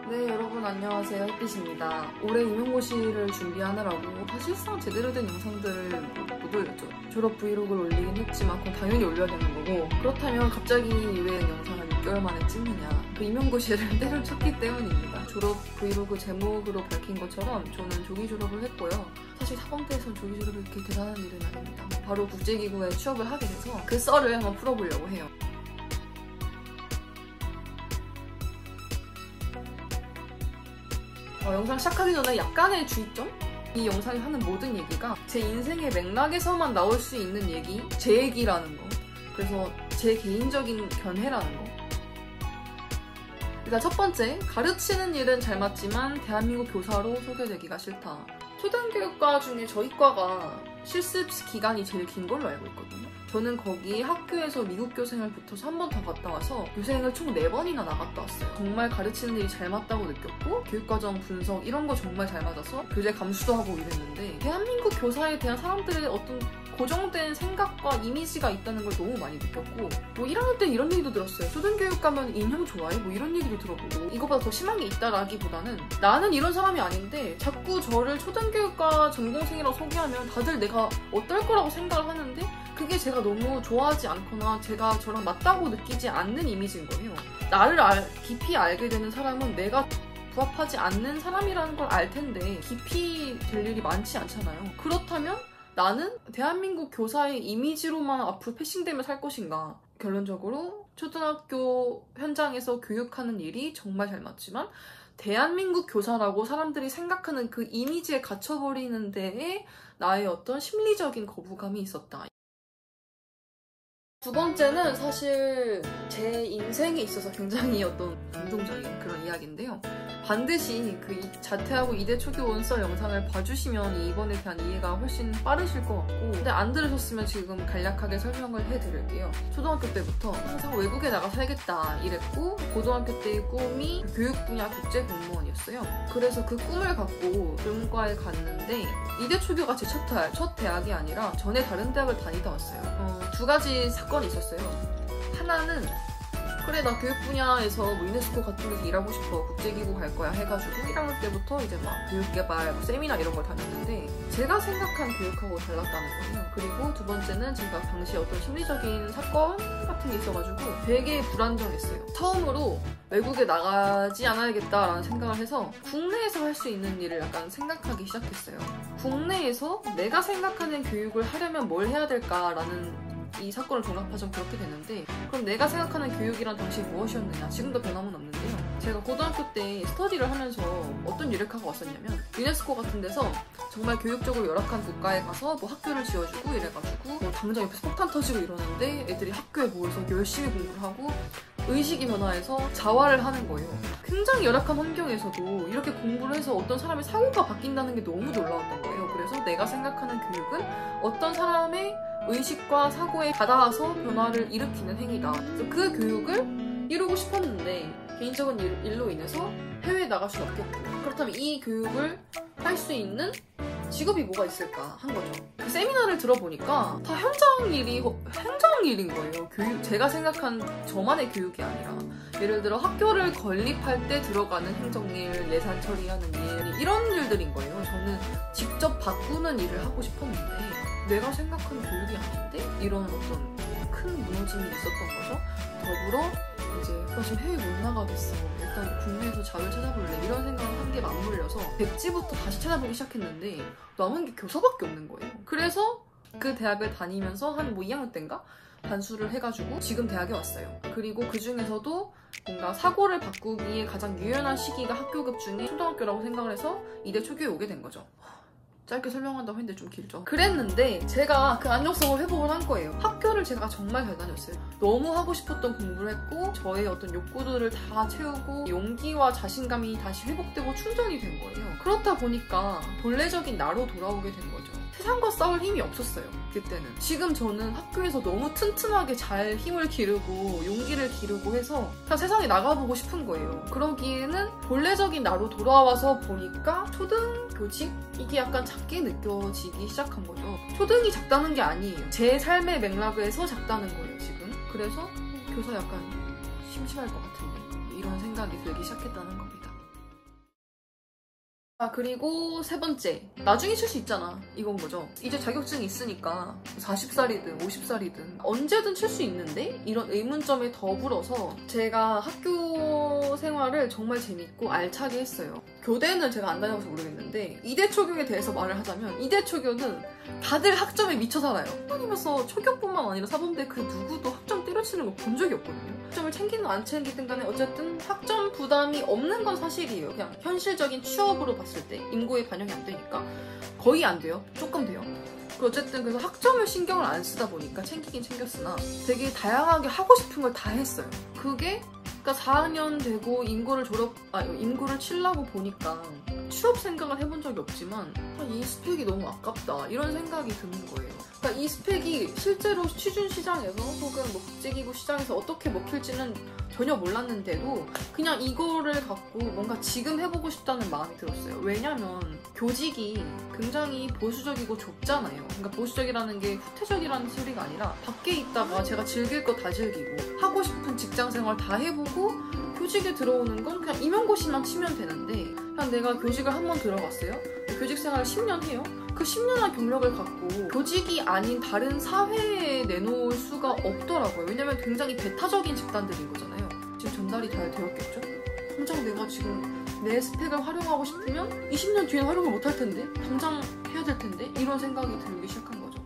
네, 여러분 안녕하세요. 햇빛입니다. 올해 임용고시를 준비하느라고 사실상 제대로 된 영상들을 못 올렸죠. 졸업 브이로그를 올리긴 했지만 그건 당연히 올려야 되는 거고, 그렇다면 갑자기 왜 영상을 6개월 만에 찍느냐, 그 임용고시를 때려쳤기 때문입니다. 졸업 브이로그 제목으로 밝힌 것처럼 저는 조기 졸업을 했고요. 사실 사범대에서 조기 졸업이 이렇게 대단한 일은 아닙니다. 바로 국제기구에 취업을 하게 돼서 그 썰을 한번 풀어보려고 해요. 영상 시작하기 전에 약간의 주의점? 이 영상이 하는 모든 얘기가 제 인생의 맥락에서만 나올 수 있는 얘기, 제 얘기라는 거. 그래서 제 개인적인 견해라는 거. 일단 첫 번째, 가르치는 일은 잘 맞지만 대한민국 교사로 소개되기가 싫다. 초등교육과 중에 저희 과가 실습 기간이 제일 긴 걸로 알고 있거든요. 저는 거기 학교에서 미국 교생을 붙어서 한 번 더 갔다 와서 교생을 총 4번이나 나갔다 왔어요. 정말 가르치는 일이 잘 맞다고 느꼈고, 교육과정 분석 이런 거 정말 잘 맞아서 교재 감수도 하고 이랬는데, 대한민국 교사에 대한 사람들의 어떤 고정된 생각과 이미지가 있다는 걸 너무 많이 느꼈고, 뭐 1학년 때 이런 얘기도 들었어요. 초등교육 가면 인형 좋아해? 뭐 이런 얘기도 들어보고, 이거보다 더 심한 게 있다라기보다는 나는 이런 사람이 아닌데 자꾸 저를 초등교육과 전공생이라고 소개하면 다들 내가 어떨 거라고 생각을 하는데, 그게 제가 너무 좋아하지 않거나 제가 저랑 맞다고 느끼지 않는 이미지인 거예요. 나를 깊이 알게 되는 사람은 내가 부합하지 않는 사람이라는 걸 알 텐데 깊이 될 일이 많지 않잖아요. 그렇다면 나는 대한민국 교사의 이미지로만 앞으로 패싱되며 살 것인가? 결론적으로 초등학교 현장에서 교육하는 일이 정말 잘 맞지만 대한민국 교사라고 사람들이 생각하는 그 이미지에 갇혀버리는 데에 나의 어떤 심리적인 거부감이 있었다. 두 번째는 사실 제 인생에 있어서 굉장히 어떤 감동적인 그런 이야기인데요. 반드시 그 자퇴하고 이대 초기원 썰 영상을 봐주시면 이번에 대한 이해가 훨씬 빠르실 것 같고, 근데 안 들으셨으면 지금 간략하게 설명을 해드릴게요. 초등학교 때부터 항상 외국에 나가 살겠다 이랬고, 고등학교 때의 꿈이 교육 분야 국제 공무원이었어요. 그래서 그 꿈을 갖고 교육과에 갔는데 이대 초교가 제 첫 대학이 아니라 전에 다른 대학을 다니다 왔어요. 두 가지 사건이 있었어요. 하나는 그래, 나 교육 분야에서 뭐 유네스코 같은 데서 일하고 싶어, 국제기구 갈 거야 해가지고 1학년 때부터 이제 막 교육개발, 뭐 세미나 이런 걸 다녔는데 제가 생각한 교육하고 달랐다는 거예요. 그리고 두 번째는 제가 당시 어떤 심리적인 사건 같은 게 있어가지고 되게 불안정했어요. 처음으로 외국에 나가지 않아야겠다라는 생각을 해서 국내에서 할 수 있는 일을 약간 생각하기 시작했어요. 국내에서 내가 생각하는 교육을 하려면 뭘 해야 될까라는 이 사건을 종합하자면 그렇게 되는데, 그럼 내가 생각하는 교육이란 당시 무엇이었느냐? 지금도 변함은 없는데요. 제가 고등학교 때 스터디를 하면서 어떤 유력화가 왔었냐면, 유네스코 같은 데서 정말 교육적으로 열악한 국가에 가서 뭐 학교를 지어주고 이래가지고 뭐 당장 옆에서 폭탄 터지고 이러는데 애들이 학교에 모여서 열심히 공부를 하고 의식이 변화해서 자활을 하는 거예요. 굉장히 열악한 환경에서도 이렇게 공부를 해서 어떤 사람의 사고가 바뀐다는 게 너무 놀라웠던 거예요. 그래서 내가 생각하는 교육은 어떤 사람의 의식과 사고에 닿아서 변화를 일으키는 행위다. 그 교육을 이루고 싶었는데 개인적인 일로 인해서 해외에 나갈 수는 없겠고, 그렇다면 이 교육을 할 수 있는 직업이 뭐가 있을까 한 거죠. 그 세미나를 들어보니까 다 현장 일인 거예요. 제가 생각한 저만의 교육이 아니라, 예를 들어 학교를 건립할 때 들어가는 행정일, 예산 처리하는 일, 이런 일들인 거예요. 저는 직접 바꾸는 일을 하고 싶었는데 내가 생각한 교육이 아닌데? 이런 어떤 큰 무너짐이 있었던 거죠. 더불어 이제 지금 해외 못 나가겠어, 일단 국내에서 잡을 찾아볼래, 이런 생각을 한 게 맞물려서 백지부터 다시 찾아보기 시작했는데 남은 게 교사밖에 없는 거예요. 그래서 그 대학을 다니면서 한 뭐 2학년 때인가? 반수를 해가지고 지금 대학에 왔어요. 그리고 그 중에서도 뭔가 사고를 바꾸기에 가장 유연한 시기가 학교급 중에 초등학교라고 생각을 해서 이대 초교에 오게 된 거죠. 짧게 설명한다고 했는데 좀 길죠. 그랬는데 제가 그 안정성을 회복을 한 거예요. 학교를 제가 정말 잘 다녔어요. 너무 하고 싶었던 공부를 했고 저의 어떤 욕구들을 다 채우고 용기와 자신감이 다시 회복되고 충전이 된 거예요. 그렇다 보니까 본래적인 나로 돌아오게 된 거죠. 세상과 싸울 힘이 없었어요, 그때는. 지금 저는 학교에서 너무 튼튼하게 잘 힘을 기르고 용기를 기르고 해서 그냥 세상에 나가보고 싶은 거예요. 그러기에는 본래적인 나로 돌아와서 보니까 초등교직? 이게 약간 작게 느껴지기 시작한 거죠. 초등이 작다는 게 아니에요. 제 삶의 맥락에서 작다는 거예요, 지금. 그래서 교사 약간 심심할 것 같은데 이런 생각이 들기 시작했다는 겁니다. 그리고 세 번째, 나중에 칠 수 있잖아 이건 거죠. 이제 자격증이 있으니까 40살이든 50살이든 언제든 칠 수 있는데, 이런 의문점에 더불어서 제가 학교 생활을 정말 재밌고 알차게 했어요. 교대는 제가 안 다녀서 모르겠는데 이대 초교에 대해서 말을 하자면, 이대 초교는 다들 학점에 미쳐 살아요. 다니면서 초교뿐만 아니라 사범대 그 누구도 학점 때려치는 거 본 적이 없거든요. 학점을 챙기든 안 챙기든 간에 어쨌든 학점 부담이 없는 건 사실이에요. 그냥 현실적인 취업으로 봤을 때 인구에 반영이 안 되니까 거의 안 돼요. 조금 돼요. 어쨌든 그래서 학점을 신경을 안 쓰다 보니까 챙기긴 챙겼으나 되게 다양하게 하고 싶은 걸 다 했어요. 그게 그러니까 4학년 되고 인구를 치려고 보니까 취업 생각을 해본 적이 없지만 이 스펙이 너무 아깝다 이런 생각이 드는 거예요. 그러니까 이 스펙이 실제로 취준 시장에서 혹은 뭐 국제기구 시장에서 어떻게 먹힐지는 전혀 몰랐는데도 그냥 이거를 갖고 뭔가 지금 해보고 싶다는 마음이 들었어요. 왜냐면 교직이 굉장히 보수적이고 좁잖아요. 그러니까 보수적이라는 게 후퇴적이라는 소리가 아니라 밖에 있다가 제가 즐길 거 다 즐기고 하고 싶은 직장 생활 다 해보고 교직에 들어오는 건 그냥 임용고시만 치면 되는데, 그냥 내가 교직을 한번 들어갔어요. 교직 생활을 10년 해요. 그 10년의 경력을 갖고 교직이 아닌 다른 사회에 내놓을 수가 없더라고요. 왜냐면 굉장히 배타적인 집단들인 거잖아요. 지금 전달이 잘 되었겠죠? 당장 내가 지금 내 스펙을 활용하고 싶으면 20년 뒤엔 활용을 못 할 텐데, 당장 해야 될 텐데, 이런 생각이 들기 시작한 거죠.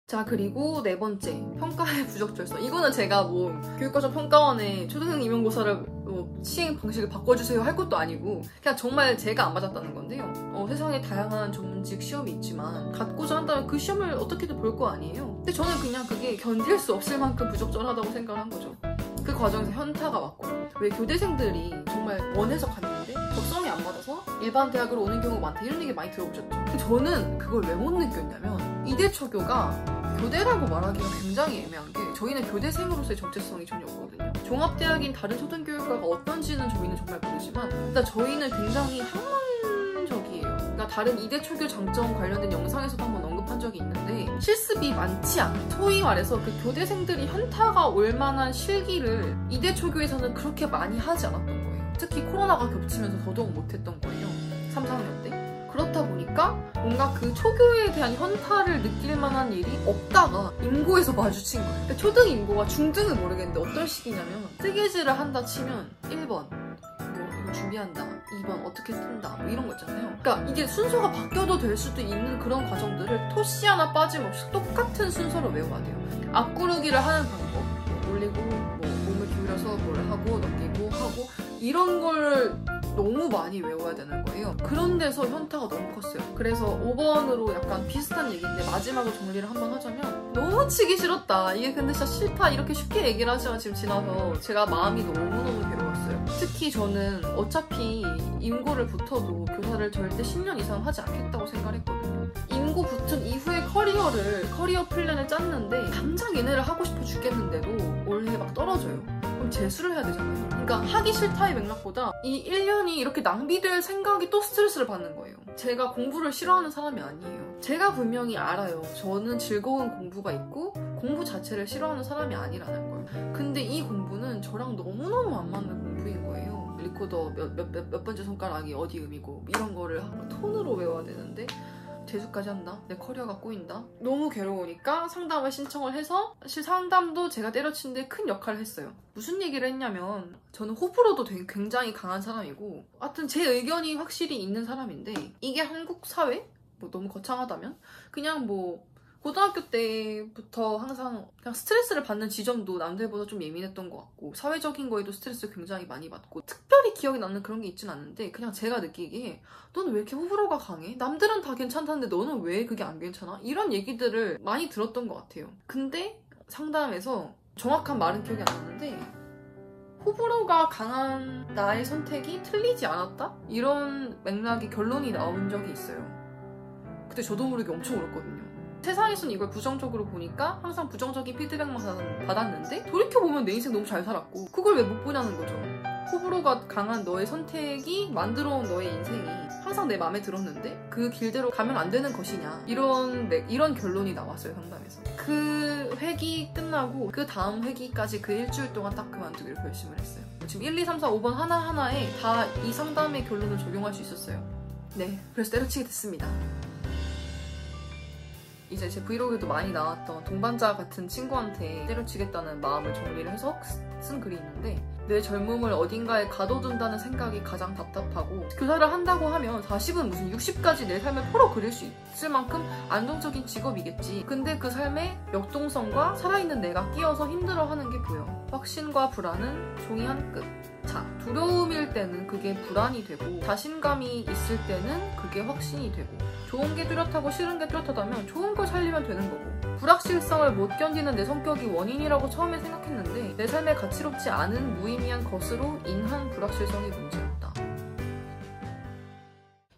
자, 그리고 네 번째, 평가의 부적절성. 이거는 제가 뭐 교육과정 평가원에 초등생 임용고사를 시행 방식을 바꿔주세요 할 것도 아니고 그냥 정말 제가 안 맞았다는 건데요. 세상에 다양한 전문직 시험이 있지만 갖고자 한다면 그 시험을 어떻게든 볼 거 아니에요. 근데 저는 그냥 그게 견딜 수 없을 만큼 부적절하다고 생각을 한 거죠. 그 과정에서 현타가 왔고, 왜 교대생들이 정말 원해서 갔는데 적성이 안 맞아서 일반 대학으로 오는 경우가 많다 이런 얘기 많이 들어보셨죠? 저는 그걸 왜 못 느꼈냐면, 이대 초교가 교대라고 말하기가 굉장히 애매한 게, 저희는 교대생으로서의 정체성이 전혀 없거든요. 종합대학인 다른 초등교육과가 어떤지는 저희는 정말 모르지만 일단 저희는 굉장히 학문적이에요. 그러니까 다른 이대 초교 장점 관련된 영상에서도 한번 언급한 적이 있는데 실습이 많지 않아요. 소위 말해서 그 교대생들이 현타가 올 만한 실기를 이대 초교에서는 그렇게 많이 하지 않았던 거예요. 특히 코로나가 겹치면서 더더욱 못했던 거예요. 3, 4학년 때. 그렇다 보니까 뭔가 그 초교에 대한 현타를 느낄 만한 일이 없다가 인고에서 마주친 거예요. 그러니까 초등 인고가 중등은 모르겠는데 어떤 식이냐면, 뜨개질을 한다 치면 1번 뭐 이거 준비한다, 2번 어떻게 뜬다 뭐 이런 거 있잖아요. 그러니까 이게 순서가 바뀌어도 될 수도 있는 그런 과정들을 토시 하나 빠짐없이 똑같은 순서로 외워야 돼요. 앞구르기를 하는 방법, 올리고 뭐 몸을 기울여서 뭘 하고 넘기고 하고 이런 걸 너무 많이 외워야 되는 거예요. 그런 데서 현타가 너무 컸어요. 그래서 5번으로 약간 비슷한 얘기인데 마지막으로 정리를 한번 하자면, 너무 치기 싫었다. 이게 근데 진짜 싫다 이렇게 쉽게 얘기를 하지만 지금 지나서 제가 마음이 너무너무 괴로웠어요. 특히 저는 어차피 인고를 붙어도 교사를 절대 10년 이상 하지 않겠다고 생각을 했거든요. 인고 붙은 이후에 커리어 플랜을 짰는데 당장 얘네를 하고 싶어 죽겠는데도 올해 막 떨어져요. 그럼 재수를 해야 되잖아요. 그러니까 하기 싫다의 맥락보다 이 1년이 이렇게 낭비될 생각이 또 스트레스를 받는 거예요. 제가 공부를 싫어하는 사람이 아니에요. 제가 분명히 알아요. 저는 즐거운 공부가 있고 공부 자체를 싫어하는 사람이 아니라는 걸. 근데 이 공부는 저랑 너무너무 안 맞는 공부인 거예요. 리코더 몇 번째 손가락이 어디 음이고 이런 거를 톤으로 외워야 되는데 재수까지 한다? 내 커리어가 꼬인다? 너무 괴로우니까 상담을 신청을 해서, 사실 상담도 제가 때려친 데 큰 역할을 했어요. 무슨 얘기를 했냐면, 저는 호불호도 굉장히 강한 사람이고 하여튼 제 의견이 확실히 있는 사람인데, 이게 한국 사회? 뭐 너무 거창하다면? 그냥 뭐 고등학교 때부터 항상 그냥 스트레스를 받는 지점도 남들보다 좀 예민했던 것 같고, 사회적인 거에도 스트레스를 굉장히 많이 받고, 특별히 기억에 남는 그런 게 있진 않는데 그냥 제가 느끼기에 너는 왜 이렇게 호불호가 강해? 남들은 다 괜찮다는데 너는 왜 그게 안 괜찮아? 이런 얘기들을 많이 들었던 것 같아요. 근데 상담에서 정확한 말은 기억이 안 나는데 호불호가 강한 나의 선택이 틀리지 않았다? 이런 맥락의 결론이 나온 적이 있어요. 그때 저도 모르게 엄청 울었거든요. 세상에서는 이걸 부정적으로 보니까 항상 부정적인 피드백만 받았는데 돌이켜보면 내 인생 너무 잘 살았고, 그걸 왜 못 보냐는 거죠. 호불호가 강한 너의 선택이 만들어온 너의 인생이 항상 내 마음에 들었는데 그 길대로 가면 안 되는 것이냐, 이런 결론이 나왔어요, 상담에서. 그 회기 끝나고 그 다음 회기까지 그 일주일 동안 딱 그만두기로 결심을 했어요. 지금 1, 2, 3, 4, 5번 하나하나에 다 이 상담의 결론을 적용할 수 있었어요. 네, 그래서 때려치게 됐습니다. 이제 제 브이로그에도 많이 나왔던 동반자 같은 친구한테 때려치겠다는 마음을 정리를 해서 쓴 글이 있는데, 내 젊음을 어딘가에 가둬둔다는 생각이 가장 답답하고, 교사를 한다고 하면 40은 무슨 60까지 내 삶을 포로 그릴 수 있을 만큼 안정적인 직업이겠지. 근데 그 삶에 역동성과 살아있는 내가 끼어서 힘들어하는 게 보여. 확신과 불안은 종이 한 끗. 자, 두려움일 때는 그게 불안이 되고, 자신감이 있을 때는 그게 확신이 되고, 좋은 게 뚜렷하고 싫은 게 뚜렷하다면 좋은 걸 살리면 되는 거고, 불확실성을 못 견디는 내 성격이 원인이라고 처음에 생각했는데 내 삶에 가치롭지 않은 무의미한 것으로 인한 불확실성이 문제였다.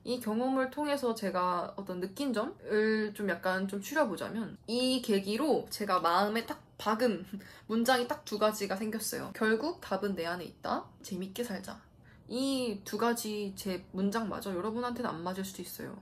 이 경험을 통해서 제가 어떤 느낀 점을 좀 약간 좀 추려보자면, 이 계기로 제가 마음에 딱 박은 문장이 딱 2가지가 생겼어요. 결국 답은 내 안에 있다. 재밌게 살자. 이 2가지 제 문장마저 여러분한테는 안 맞을 수도 있어요.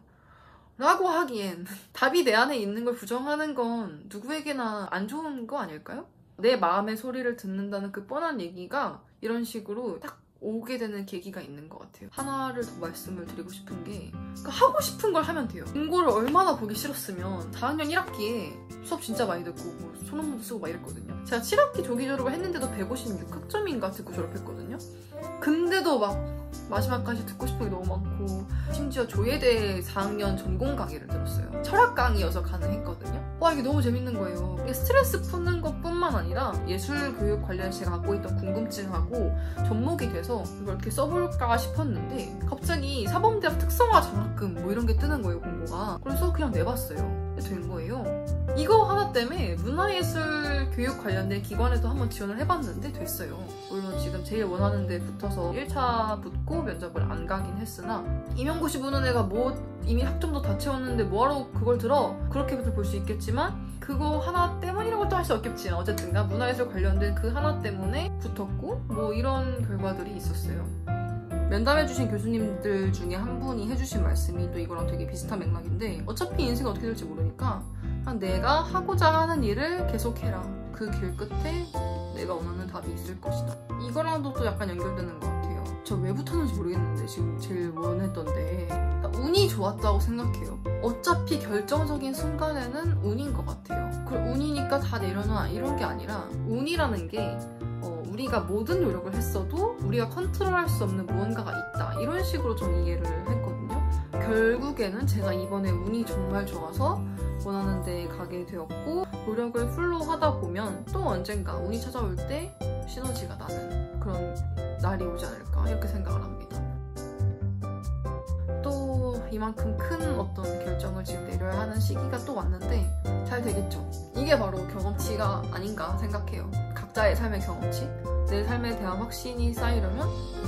라고 하기엔 답이 내 안에 있는 걸 부정하는 건 누구에게나 안 좋은 거 아닐까요? 내 마음의 소리를 듣는다는 그 뻔한 얘기가 이런 식으로 딱 오게 되는 계기가 있는 것 같아요. 하나를 더 말씀을 드리고 싶은 게, 그러니까 하고 싶은 걸 하면 돼요. 공고를 얼마나 보기 싫었으면 4학년 1학기에 수업 진짜 많이 듣고 뭐 소논문도 쓰고 막 이랬거든요. 제가 7학기 조기 졸업을 했는데도 156학점인가 듣고 졸업했거든요. 근데도 막 마지막까지 듣고 싶은 게 너무 많고, 심지어 조예대 4학년 전공 강의를 들었어요. 철학 강의여서 가능했거든요. 와, 이게 너무 재밌는 거예요. 이게 스트레스 푸는 것뿐만 아니라 예술 교육 관련 제가 갖고 있던 궁금증하고 접목이 돼서 이걸 이렇게 써볼까 싶었는데, 갑자기 사범대학 특성화 장학금 뭐 이런 게 뜨는 거예요, 공고가. 그래서 그냥 내봤어요. 된 거예요. 이거 하나 때문에 문화예술 교육 관련된 기관에도 한번 지원을 해봤는데 됐어요. 물론 지금 제일 원하는 데 붙어서 1차 붙고 면접을 안 가긴 했으나, 임용고시 보는 애가 뭐 이미 학점도 다 채웠는데 뭐하러 그걸 들어? 그렇게부터 볼 수 있겠지만 그거 하나 때문이라고 또 할 수 없겠지만 어쨌든가 문화예술 관련된 그 하나 때문에 붙었고, 뭐 이런 결과들이 있었어요. 면담해주신 교수님들 중에 한 분이 해주신 말씀이 또 이거랑 되게 비슷한 맥락인데, 어차피 인생이 어떻게 될지 모르니까 그냥 내가 하고자 하는 일을 계속해라. 그 길 끝에 내가 원하는 답이 있을 것이다. 이거랑도 또 약간 연결되는 것 같아요. 저 왜 붙었는지 모르겠는데 지금 제일 원했던데 운이 좋았다고 생각해요. 어차피 결정적인 순간에는 운인 것 같아요. 그럼 운이니까 다 내려놔 이런 게 아니라, 운이라는 게 우리가 모든 노력을 했어도 우리가 컨트롤할 수 없는 무언가가 있다, 이런 식으로 좀 이해를 했거든요. 결국에는 제가 이번에 운이 정말 좋아서 원하는 데 가게 되었고, 노력을 풀로 하다 보면 또 언젠가 운이 찾아올 때 시너지가 나는 그런 날이 오지 않을까, 이렇게 생각을 합니다. 또 이만큼 큰 어떤 결정을 지금 내려야 하는 시기가 또 왔는데 잘 되겠죠. 이게 바로 경험치가 아닌가 생각해요. 각자의 삶의 경험치, 내 삶에 대한 확신이 쌓이려면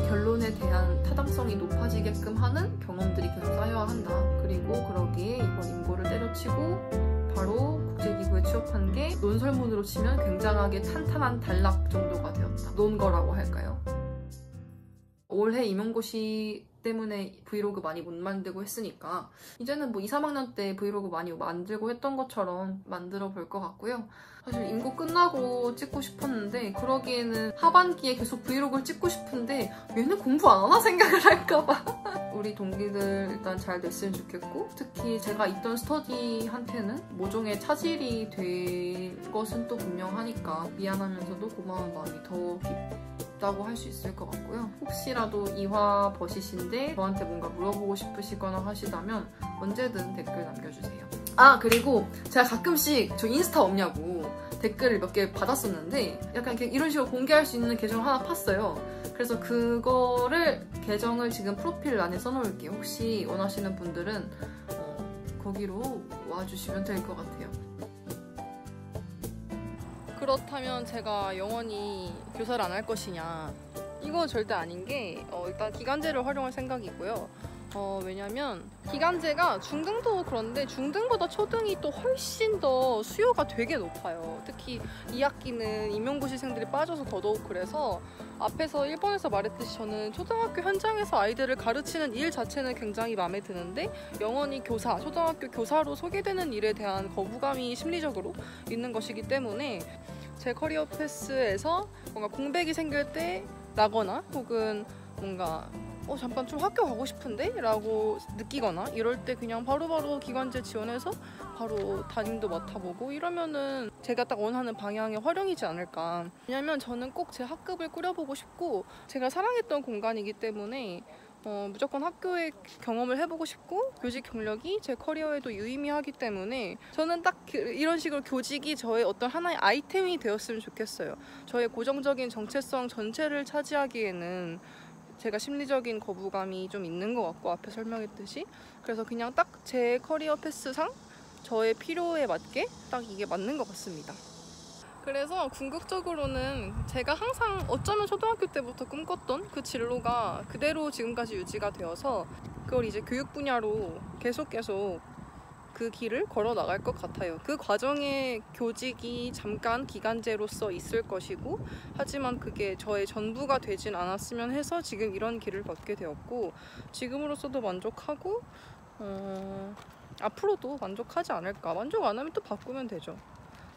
결론에 대한 타당성이 높아지게끔 하는 경험들이 계속 쌓여야 한다. 그리고 그러기에 이번 임고를 때려치고 바로 국제기구에 취업한 게 논설문으로 치면 굉장하게 탄탄한 단락 정도가 되었다. 논 거라고 할까요? 올해 임용고시 때문에 브이로그 많이 못 만들고 했으니까 이제는 뭐 2, 3학년 때 브이로그 많이 만들고 했던 것처럼 만들어 볼 것 같고요. 사실 임고 끝나고 찍고 싶었는데, 그러기에는 하반기에 계속 브이로그를 찍고 싶은데 얘는 공부 안 하나 생각을 할까봐 우리 동기들 일단 잘 됐으면 좋겠고, 특히 제가 있던 스터디한테는 모종의 차질이 된 것은 또 분명하니까 미안하면서도 고마운 마음이 더 깊다고 할 수 있을 것 같고요. 혹시라도 이화 버시신데 저한테 뭔가 물어보고 싶으시거나 하시다면 언제든 댓글 남겨주세요. 아, 그리고 제가 가끔씩 저 인스타 없냐고 댓글을 몇 개 받았었는데, 약간 이런 식으로 공개할 수 있는 계정을 하나 팠어요. 그래서 그거를 계정을 지금 프로필 안에 써놓을게요. 혹시 원하시는 분들은 거기로 와주시면 될 것 같아요. 그렇다면 제가 영원히 교사를 안 할 것이냐? 이건 절대 아닌 게, 일단 기간제를 활용할 생각이고요. 왜냐면 기간제가 중등도 그런데 중등보다 초등이 또 훨씬 더 수요가 되게 높아요. 특히 2학기는 임용고시생들이 빠져서 더더욱 그래서, 앞에서 1번에서 말했듯이 저는 초등학교 현장에서 아이들을 가르치는 일 자체는 굉장히 마음에 드는데, 영원히 교사, 초등학교 교사로 소개되는 일에 대한 거부감이 심리적으로 있는 것이기 때문에 제 커리어 패스에서 뭔가 공백이 생길 때 나거나 혹은 뭔가 잠깐 좀 학교 가고 싶은데? 라고 느끼거나 이럴 때 그냥 바로바로 기간제 지원해서 바로 담임도 맡아보고 이러면은 제가 딱 원하는 방향의 활용이지 않을까. 왜냐면 저는 꼭 제 학급을 꾸려보고 싶고 제가 사랑했던 공간이기 때문에 무조건 학교의 경험을 해보고 싶고 교직 경력이 제 커리어에도 유의미하기 때문에 저는 딱 이런 식으로 교직이 저의 어떤 하나의 아이템이 되었으면 좋겠어요. 저의 고정적인 정체성 전체를 차지하기에는 제가 심리적인 거부감이 좀 있는 것 같고 앞에 설명했듯이 그래서 그냥 딱 제 커리어 패스상 저의 필요에 맞게 딱 이게 맞는 것 같습니다. 그래서 궁극적으로는 제가 항상 어쩌면 초등학교 때부터 꿈꿨던 그 진로가 그대로 지금까지 유지가 되어서 그걸 이제 교육 분야로 계속 그 길을 걸어 나갈 것 같아요. 그 과정에 교직이 잠깐 기간제로서 있을 것이고 하지만 그게 저의 전부가 되진 않았으면 해서 지금 이런 길을 걷게 되었고 지금으로서도 만족하고 앞으로도 만족하지 않을까. 만족 안 하면 또 바꾸면 되죠.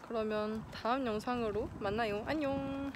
그러면 다음 영상으로 만나요. 안녕.